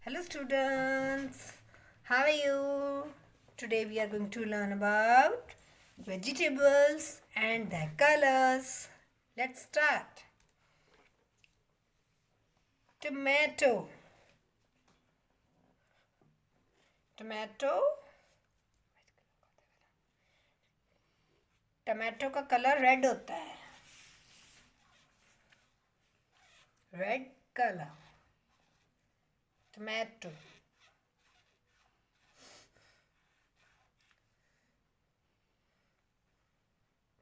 Hello students, how are you? Today we are going to learn about vegetables and their colors. Let's start. Tomato. Tomato का colour red होता है. Red colour. Tomato.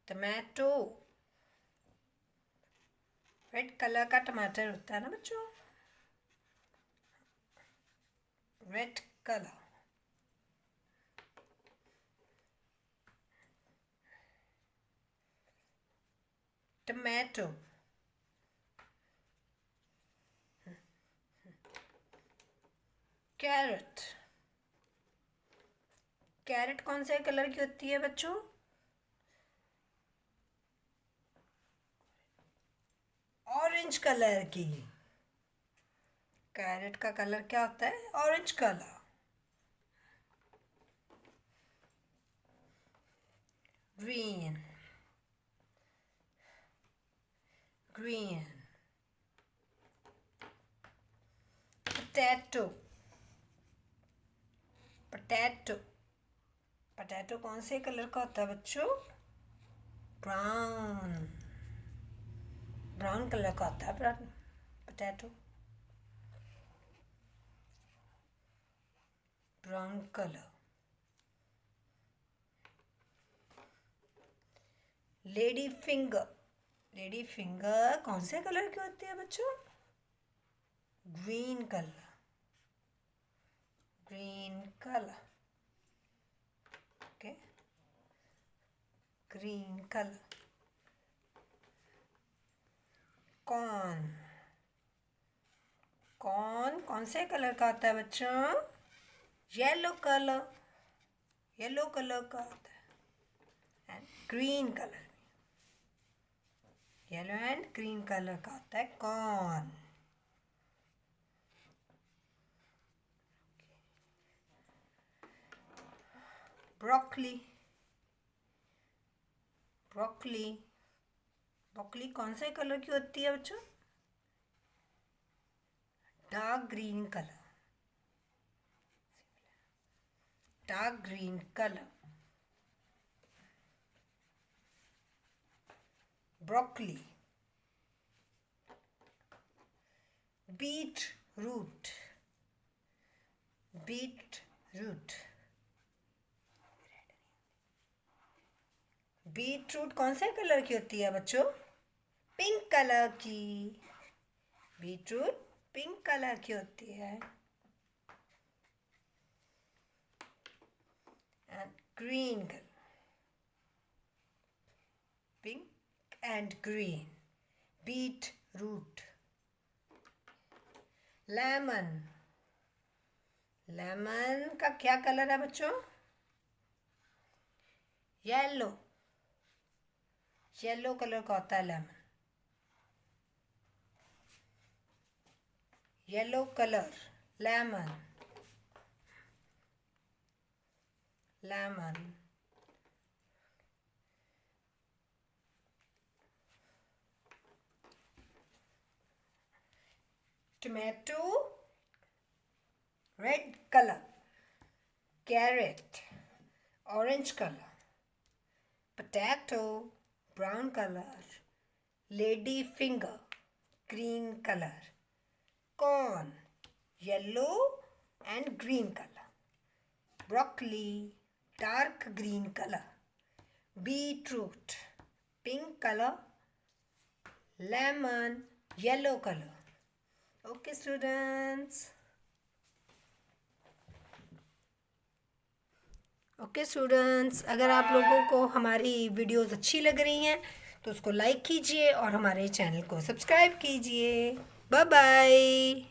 Tomato red colour का टमाटर होता है ना बच्चों. Red colour. Tomato. Carrot. Carrot कौन से कलर की होती है बच्चों? ऑरेंज कलर की. कैरेट का कलर क्या होता है? Orange colour. Green. Green. Potato. Potato. Potato कौन से कलर का होता है बच्चों? ब्राउन. ब्राउन कलर का होता है potato. Brown colour. Lady finger. Lady finger कौन से कलर की होती है बच्चों? Green colour. Green colour. Okay. Green colour. Corn. Corn कौन से कलर का होता है बच्चों? Yellow colour. येलो कलर का होता है. And green colour. Yellow and green colour का होता है कॉर्न. ब्रोकली. ब्रोकली. ब्रोकली कौन से कलर की होती है बच्चों? Dark green colour. Dark green colour. Broccoli. Beetroot. Beetroot. Beetroot कौन से कलर की होती है बच्चों? पिंक कलर की. बीट रूट पिंक कलर की होती है. And green colour. Pink and green. Beetroot. Lemon. Lemon का क्या कलर है बच्चों? येलो. येलो कलर का होता है lemon. Yellow colour. Lemon. Lemon. Tomato red colour. Carrot orange colour. Potato brown color. Lady finger green color. Corn yellow and green color. Broccoli dark green color. Beetroot pink color. Lemon yellow color. Okay students. Okay students, अगर आप लोगों को हमारी videos अच्छी लग रही हैं तो उसको लाइक कीजिए और हमारे चैनल को सब्सक्राइब कीजिए. Bye bye.